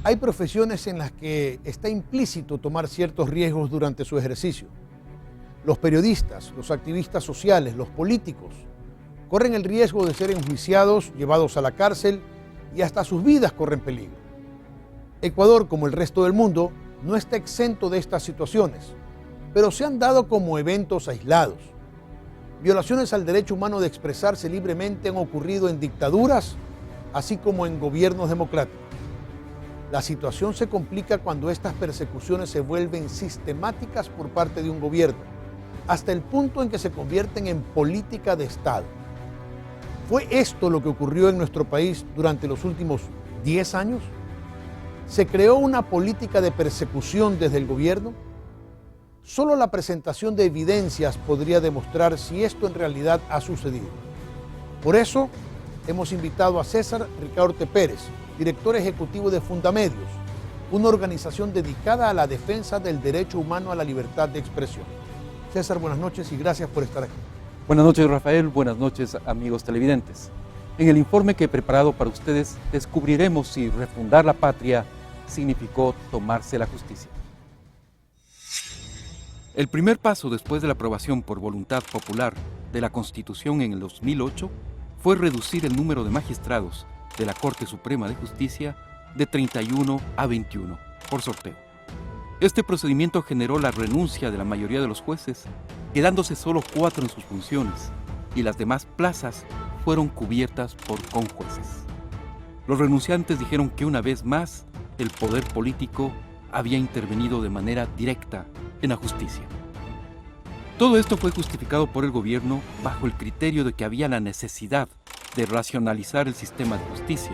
Hay profesiones en las que está implícito tomar ciertos riesgos durante su ejercicio. Los periodistas, los activistas sociales, los políticos, corren el riesgo de ser enjuiciados, llevados a la cárcel y hasta sus vidas corren peligro. Ecuador, como el resto del mundo, no está exento de estas situaciones, pero se han dado como eventos aislados. Violaciones al derecho humano de expresarse libremente han ocurrido en dictaduras, así como en gobiernos democráticos. La situación se complica cuando estas persecuciones se vuelven sistemáticas por parte de un gobierno, hasta el punto en que se convierten en política de Estado. ¿Fue esto lo que ocurrió en nuestro país durante los últimos 10 años? ¿Se creó una política de persecución desde el gobierno? Solo la presentación de evidencias podría demostrar si esto en realidad ha sucedido. Por eso, hemos invitado a César Ricaurte Pérez, director ejecutivo de Fundamedios, una organización dedicada a la defensa del derecho humano a la libertad de expresión. César, buenas noches y gracias por estar aquí. Buenas noches, Rafael. Buenas noches, amigos televidentes. En el informe que he preparado para ustedes, descubriremos si refundar la patria significó tomarse la justicia. El primer paso después de la aprobación por voluntad popular de la Constitución en el 2008 fue reducir el número de magistrados de la Corte Suprema de Justicia de 31 a 21 por sorteo. Este procedimiento generó la renuncia de la mayoría de los jueces, quedándose solo 4 en sus funciones, y las demás plazas fueron cubiertas por conjueces. Los renunciantes dijeron que una vez más el poder político había intervenido de manera directa en la justicia. Todo esto fue justificado por el gobierno bajo el criterio de que había la necesidad de racionalizar el sistema de justicia,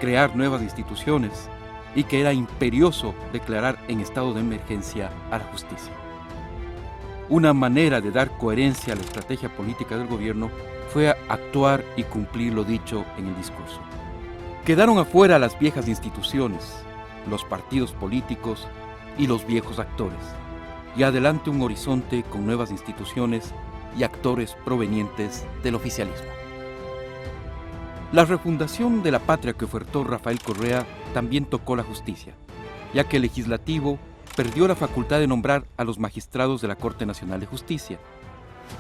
crear nuevas instituciones y que era imperioso declarar en estado de emergencia a la justicia. Una manera de dar coherencia a la estrategia política del gobierno fue actuar y cumplir lo dicho en el discurso. Quedaron afuera las viejas instituciones, los partidos políticos y los viejos actores, y adelante un horizonte con nuevas instituciones y actores provenientes del oficialismo. La refundación de la patria que ofertó Rafael Correa también tocó la justicia, ya que el legislativo perdió la facultad de nombrar a los magistrados de la Corte Nacional de Justicia.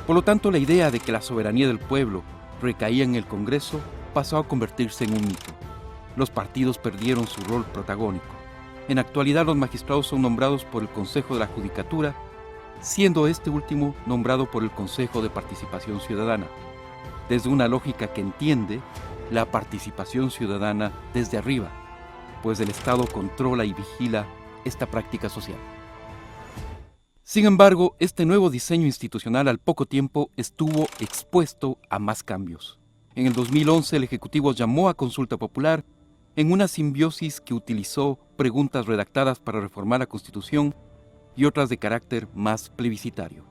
Por lo tanto, la idea de que la soberanía del pueblo recaía en el Congreso pasó a convertirse en un mito. Los partidos perdieron su rol protagónico. En la actualidad, los magistrados son nombrados por el Consejo de la Judicatura, siendo este último nombrado por el Consejo de Participación Ciudadana, desde una lógica que entiende la participación ciudadana desde arriba, pues el Estado controla y vigila esta práctica social. Sin embargo, este nuevo diseño institucional al poco tiempo estuvo expuesto a más cambios. En el 2011, el Ejecutivo llamó a consulta popular en una simbiosis que utilizó preguntas redactadas para reformar la Constitución y otras de carácter más plebiscitario.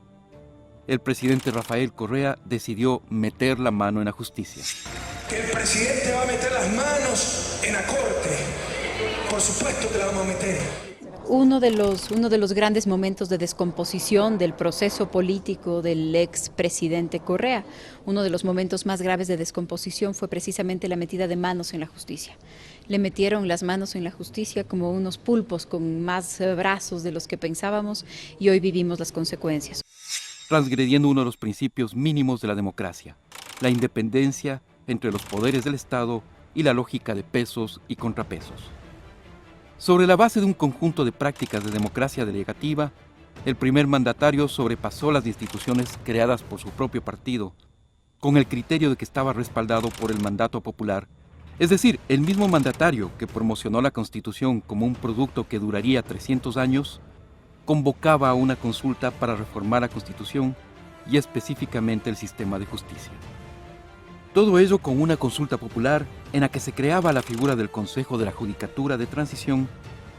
El presidente Rafael Correa decidió meter la mano en la justicia. Que el presidente va a meter las manos en la Corte. Por supuesto que la vamos a meter. Uno de los grandes momentos de descomposición del proceso político del expresidente Correa, uno de los momentos más graves de descomposición fue precisamente la metida de manos en la justicia. Le metieron las manos en la justicia como unos pulpos con más brazos de los que pensábamos y hoy vivimos las consecuencias. Transgrediendo uno de los principios mínimos de la democracia, la independencia entre los poderes del Estado y la lógica de pesos y contrapesos. Sobre la base de un conjunto de prácticas de democracia delegativa, el primer mandatario sobrepasó las instituciones creadas por su propio partido, con el criterio de que estaba respaldado por el mandato popular, es decir, el mismo mandatario que promocionó la Constitución como un producto que duraría 300 años, convocaba a una consulta para reformar la Constitución y específicamente el sistema de justicia. Todo ello con una consulta popular en la que se creaba la figura del Consejo de la Judicatura de Transición,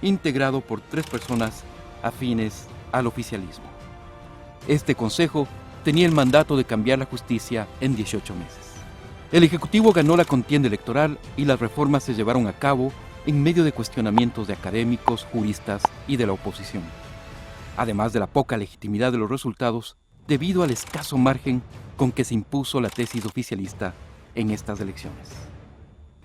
integrado por 3 personas afines al oficialismo. Este consejo tenía el mandato de cambiar la justicia en 18 meses. El Ejecutivo ganó la contienda electoral y las reformas se llevaron a cabo en medio de cuestionamientos de académicos, juristas y de la oposición, además de la poca legitimidad de los resultados debido al escaso margen con que se impuso la tesis oficialista en estas elecciones.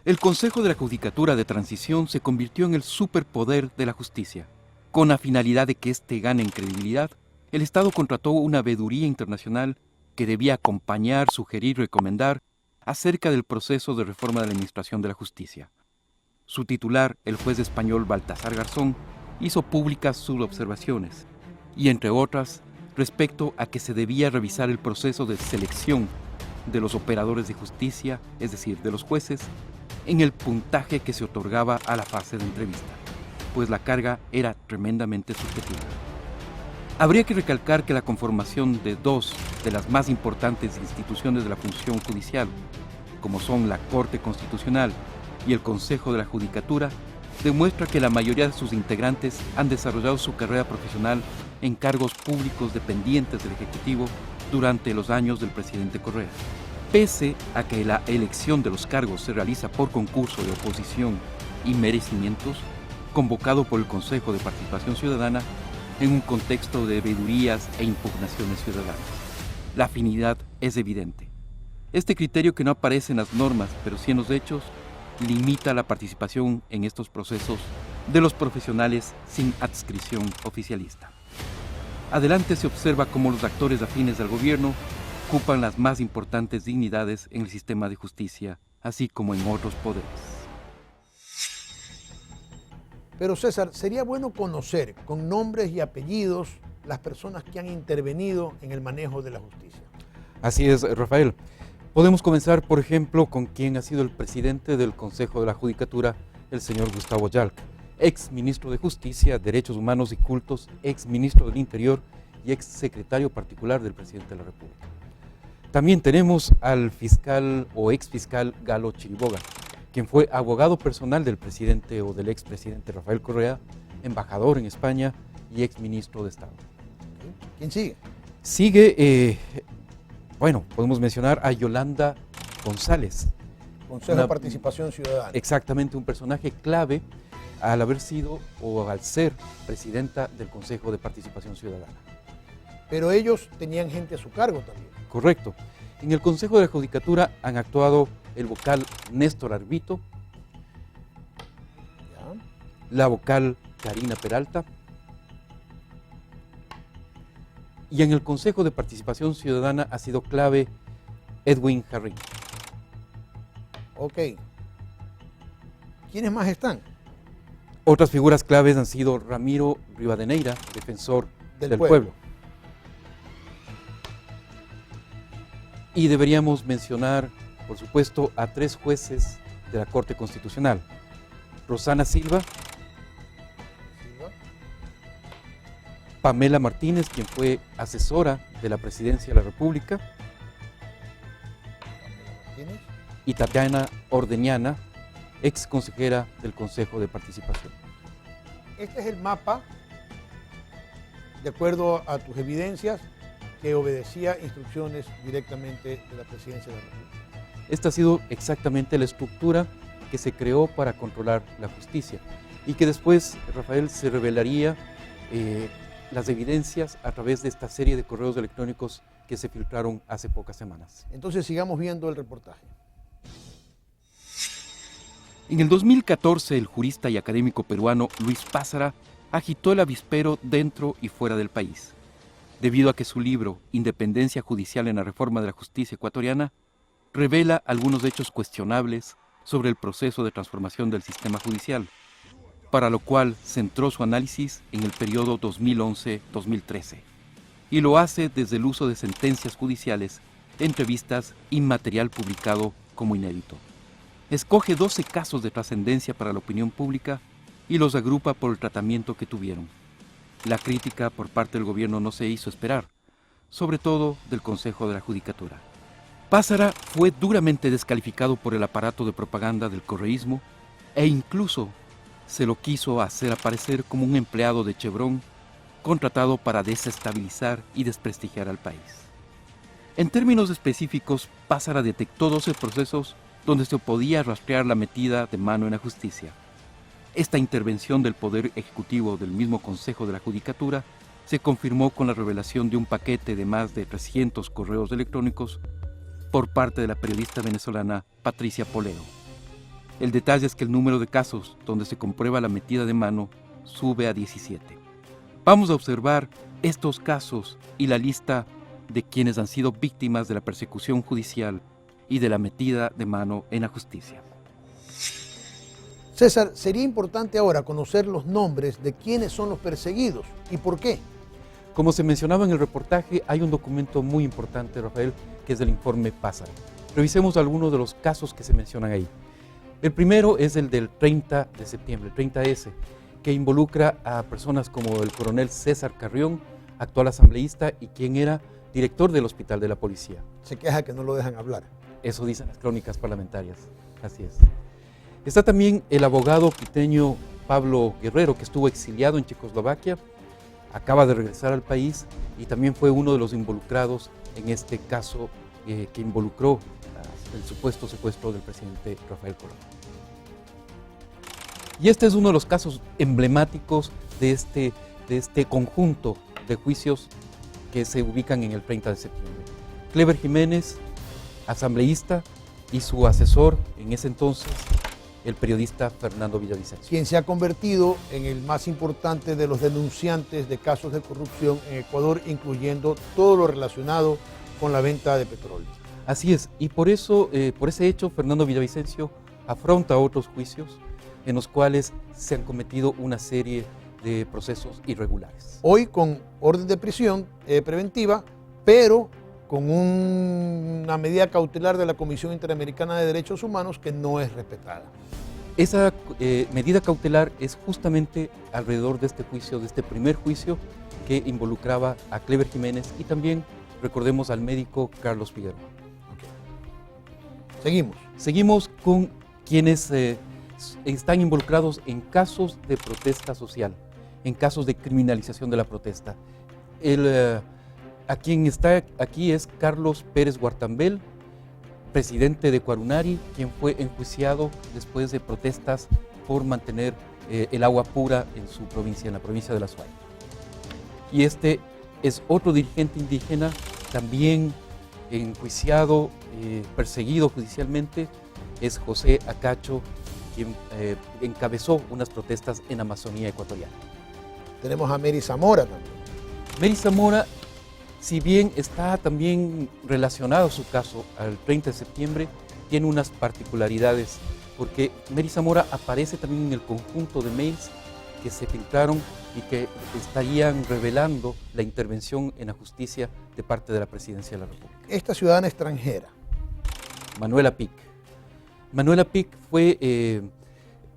El Consejo de la Judicatura de Transición se convirtió en el superpoder de la justicia. Con la finalidad de que éste gane en credibilidad, el Estado contrató una veeduría internacional que debía acompañar, sugerir y recomendar acerca del proceso de reforma de la administración de la justicia. Su titular, el juez español Baltasar Garzón, hizo públicas sus observaciones, y entre otras, respecto a que se debía revisar el proceso de selección de los operadores de justicia, es decir, de los jueces, en el puntaje que se otorgaba a la fase de entrevista, pues la carga era tremendamente subjetiva. Habría que recalcar que la conformación de dos de las más importantes instituciones de la función judicial, como son la Corte Constitucional y el Consejo de la Judicatura, demuestra que la mayoría de sus integrantes han desarrollado su carrera profesional en cargos públicos dependientes del Ejecutivo durante los años del presidente Correa. Pese a que la elección de los cargos se realiza por concurso de oposición y merecimientos, convocado por el Consejo de Participación Ciudadana, en un contexto de veedurías e impugnaciones ciudadanas. La afinidad es evidente. Este criterio, que no aparece en las normas, pero sí en los hechos, limita la participación en estos procesos de los profesionales sin adscripción oficialista. Adelante se observa cómo los actores afines al gobierno ocupan las más importantes dignidades en el sistema de justicia, así como en otros poderes. Pero César, sería bueno conocer con nombres y apellidos las personas que han intervenido en el manejo de la justicia. Así es, Rafael. Podemos comenzar, por ejemplo, con quien ha sido el presidente del Consejo de la Judicatura, el señor Gustavo Yalc, ex ministro de Justicia, Derechos Humanos y Cultos, ex ministro del Interior y ex secretario particular del presidente de la República. También tenemos al fiscal o ex fiscal Galo Chiriboga, quien fue abogado personal del presidente o del expresidente Rafael Correa, embajador en España y ex ministro de Estado. ¿Quién sigue? Sigue, podemos mencionar a Yolanda González. Consejo de Participación Ciudadana. Exactamente, un personaje clave al haber sido o al ser presidenta del Consejo de Participación Ciudadana. Pero ellos tenían gente a su cargo también. Correcto. En el Consejo de la Judicatura han actuado el vocal Néstor Arbito, ¿Ya? la vocal Karina Peralta, y en el Consejo de Participación Ciudadana ha sido clave Edwin Jarrín. Ok. ¿Quiénes más están? Otras figuras claves han sido Ramiro Rivadeneira, defensor del pueblo. Y deberíamos mencionar, por supuesto, a 3 jueces de la Corte Constitucional. Rosana Silva, Pamela Martínez, quien fue asesora de la Presidencia de la República, y Tatiana Ordeñana, ex consejera del Consejo de Participación. Este es el mapa, de acuerdo a tus evidencias, que obedecía instrucciones directamente de la Presidencia de la República. Esta ha sido exactamente la estructura que se creó para controlar la justicia y que después, Rafael, se revelaría las evidencias a través de esta serie de correos electrónicos que se filtraron hace pocas semanas. Entonces sigamos viendo el reportaje. En el 2014, el jurista y académico peruano Luis Pázara agitó el avispero dentro y fuera del país, debido a que su libro Independencia Judicial en la Reforma de la Justicia Ecuatoriana revela algunos hechos cuestionables sobre el proceso de transformación del sistema judicial, para lo cual centró su análisis en el periodo 2011-2013, y lo hace desde el uso de sentencias judiciales, entrevistas y material publicado como inédito. Escoge 12 casos de trascendencia para la opinión pública y los agrupa por el tratamiento que tuvieron. La crítica por parte del gobierno no se hizo esperar, sobre todo del Consejo de la Judicatura. Pázara fue duramente descalificado por el aparato de propaganda del correísmo e incluso se lo quiso hacer aparecer como un empleado de Chevron contratado para desestabilizar y desprestigiar al país. En términos específicos, Pázara detectó 12 procesos donde se podía rastrear la metida de mano en la justicia. Esta intervención del Poder Ejecutivo del mismo Consejo de la Judicatura se confirmó con la revelación de un paquete de más de 300 correos electrónicos por parte de la periodista venezolana Patricia Poleo. El detalle es que el número de casos donde se comprueba la metida de mano sube a 17. Vamos a observar estos casos y la lista de quienes han sido víctimas de la persecución judicial y de la metida de mano en la justicia. César, sería importante ahora conocer los nombres de quiénes son los perseguidos y por qué. Como se mencionaba en el reportaje, hay un documento muy importante, Rafael, que es el informe Pásaro. Revisemos algunos de los casos que se mencionan ahí. El primero es el del 30 de septiembre, el 30S, que involucra a personas como el coronel César Carrión, actual asambleísta y quien era director del Hospital de la Policía. Se queja que no lo dejan hablar. Eso dicen las crónicas parlamentarias, así es. Está también el abogado quiteño Pablo Guerrero, que estuvo exiliado en Checoslovaquia, acaba de regresar al país y también fue uno de los involucrados en este caso que involucró el supuesto secuestro del presidente Rafael Correa. Y este es uno de los casos emblemáticos de este conjunto de juicios que se ubican en el 30 de septiembre. Cleber Jiménez, asambleísta, y su asesor en ese entonces, el periodista Fernando Villavicencio. Quien se ha convertido en el más importante de los denunciantes de casos de corrupción en Ecuador, incluyendo todo lo relacionado con la venta de petróleo. Así es, y por eso, por ese hecho, Fernando Villavicencio afronta otros juicios en los cuales se han cometido una serie de procesos irregulares. Hoy con orden de prisión preventiva, pero con una medida cautelar de la Comisión Interamericana de Derechos Humanos que no es respetada. Esa medida cautelar es justamente alrededor de este juicio, de este primer juicio que involucraba a Cleber Jiménez y también, recordemos, al médico Carlos Figueroa. Okay. Seguimos con quienes están involucrados en casos de protesta social, en casos de criminalización de la protesta. A quien está aquí es Carlos Pérez Guartambel, presidente de Cuarunari, quien fue enjuiciado después de protestas por mantener el agua pura en su provincia, en la provincia de La Suay. Y este es otro dirigente indígena, también enjuiciado, perseguido judicialmente, es José Acacho, quien encabezó unas protestas en Amazonía ecuatoriana. Tenemos a Mary Zamora también. Mary Zamora, si bien está también relacionado su caso al 30 de septiembre, tiene unas particularidades, porque Mary Zamora aparece también en el conjunto de mails que se filtraron y que estarían revelando la intervención en la justicia de parte de la Presidencia de la República. Esta ciudadana extranjera, Manuela Pic. Manuela Pic fue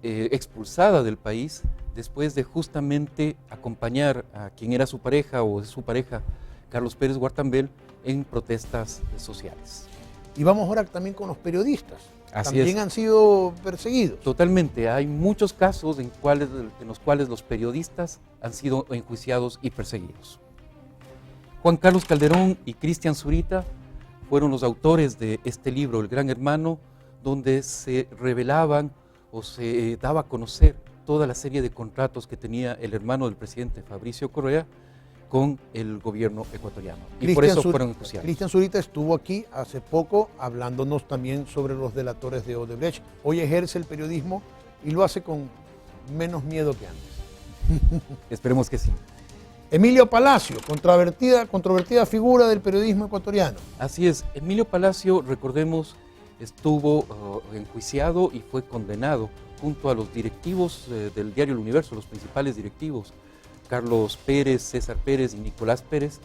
expulsada del país después de justamente acompañar a quien era su pareja o su pareja, Carlos Pérez Guartambel, en protestas sociales. Y vamos ahora también con los periodistas. Así también es. Han sido perseguidos. Totalmente, hay muchos casos en los cuales los periodistas han sido enjuiciados y perseguidos. Juan Carlos Calderón y Cristian Zurita fueron los autores de este libro, El Gran Hermano, donde se revelaban o se daba a conocer toda la serie de contratos que tenía el hermano del presidente Fabricio Correa con el gobierno ecuatoriano. Y por eso fueron enjuiciados. Cristian Zurita estuvo aquí hace poco hablándonos también sobre los delatores de Odebrecht. Hoy ejerce el periodismo y lo hace con menos miedo que antes. Esperemos que sí. Emilio Palacio, controvertida figura del periodismo ecuatoriano. Así es, Emilio Palacio, recordemos, estuvo enjuiciado y fue condenado junto a los directivos del diario El Universo, los principales directivos, Carlos Pérez, César Pérez y Nicolás Pérez,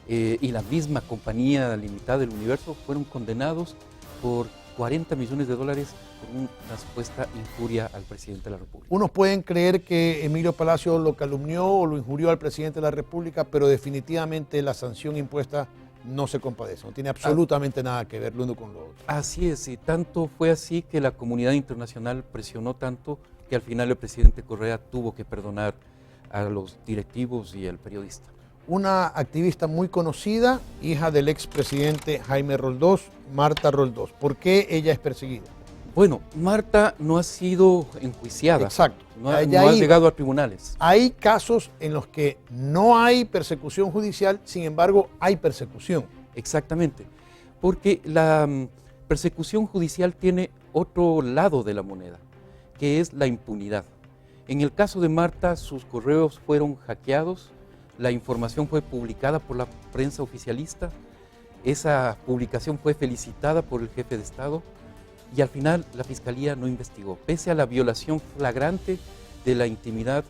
y la misma compañía limitada del Universo fueron condenados por $40 millones por una supuesta injuria al presidente de la República. Unos pueden creer que Emilio Palacio lo calumnió o lo injurió al presidente de la República, pero definitivamente la sanción impuesta no se compadece, no tiene absolutamente nada que ver lo uno con lo otro. Así es, y tanto fue así que la comunidad internacional presionó tanto que al final el presidente Correa tuvo que perdonar a los directivos y al periodista. Una activista muy conocida, hija del expresidente Jaime Roldós, Marta Roldós. ¿Por qué ella es perseguida? Bueno, Marta no ha sido enjuiciada. Exacto. No ha llegado a tribunales. Hay casos en los que no hay persecución judicial, sin embargo, hay persecución. Exactamente, porque la persecución judicial tiene otro lado de la moneda, que es la impunidad. En el caso de Marta, sus correos fueron hackeados, la información fue publicada por la prensa oficialista, esa publicación fue felicitada por el jefe de Estado y al final la Fiscalía no investigó. Pese a la violación flagrante de la intimidad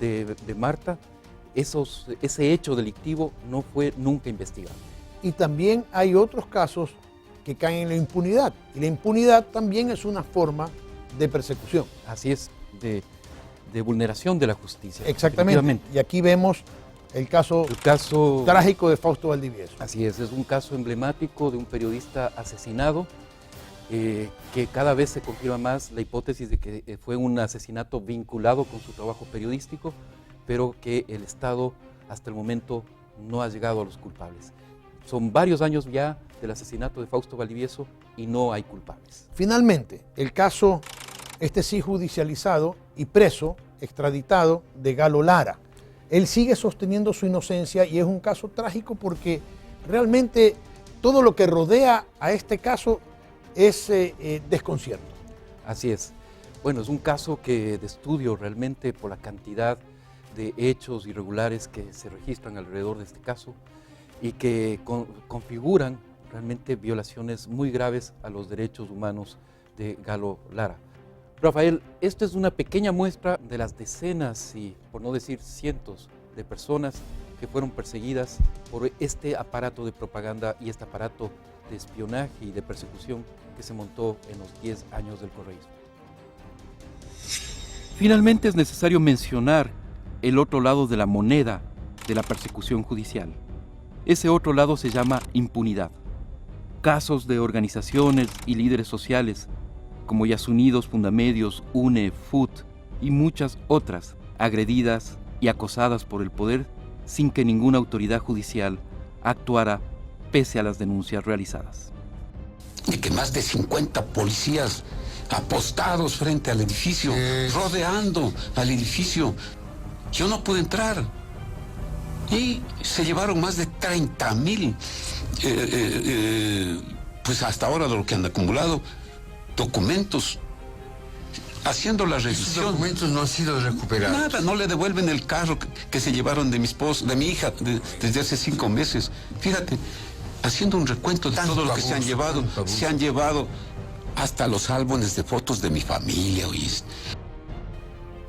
de Marta, ese hecho delictivo no fue nunca investigado. Y también hay otros casos que caen en la impunidad. Y la impunidad también es una forma de persecución. Así es, de vulneración de la justicia. Exactamente. Y aquí vemos el caso trágico de Fausto Valdivieso. Así es un caso emblemático de un periodista asesinado, que cada vez se confirma más la hipótesis de que fue un asesinato vinculado con su trabajo periodístico, pero que el Estado hasta el momento no ha llegado a los culpables. Son varios años ya del asesinato de Fausto Valdivieso y no hay culpables. Finalmente, el caso sí judicializado y preso, extraditado, de Galo Lara. Él sigue sosteniendo su inocencia y es un caso trágico porque realmente todo lo que rodea a este caso es desconcierto. Así es. Bueno, es un caso de estudio realmente por la cantidad de hechos irregulares que se registran alrededor de este caso y que configuran realmente violaciones muy graves a los derechos humanos de Galo Lara. Rafael, esto es una pequeña muestra de las decenas y, por no decir cientos, de personas que fueron perseguidas por este aparato de propaganda y este aparato de espionaje y de persecución que se montó en los 10 años del correísmo. Finalmente es necesario mencionar el otro lado de la moneda de la persecución judicial. Ese otro lado se llama impunidad. Casos de organizaciones y líderes sociales como Yasunidos, Fundamedios, UNE, FUT y muchas otras, agredidas y acosadas por el poder sin que ninguna autoridad judicial actuara pese a las denuncias realizadas. De que más de 50 policías apostados frente al edificio, rodeando al edificio. Yo no pude entrar. Y se llevaron más de 30,000, pues hasta ahora de lo que han acumulado, documentos, haciendo la revisión. Esos documentos no han sido recuperados. Nada, no le devuelven el carro que se llevaron de mi esposo, de mi hija, desde hace 5 meses. Fíjate, haciendo un recuento de todo lo que se han llevado hasta los álbumes de fotos de mi familia, ¿oíste?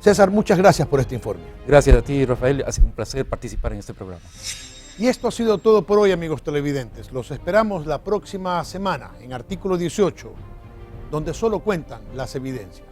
César, muchas gracias por este informe. Gracias a ti, Rafael. Ha sido un placer participar en este programa. Y esto ha sido todo por hoy, amigos televidentes. Los esperamos la próxima semana en Artículo 18, donde solo cuentan las evidencias.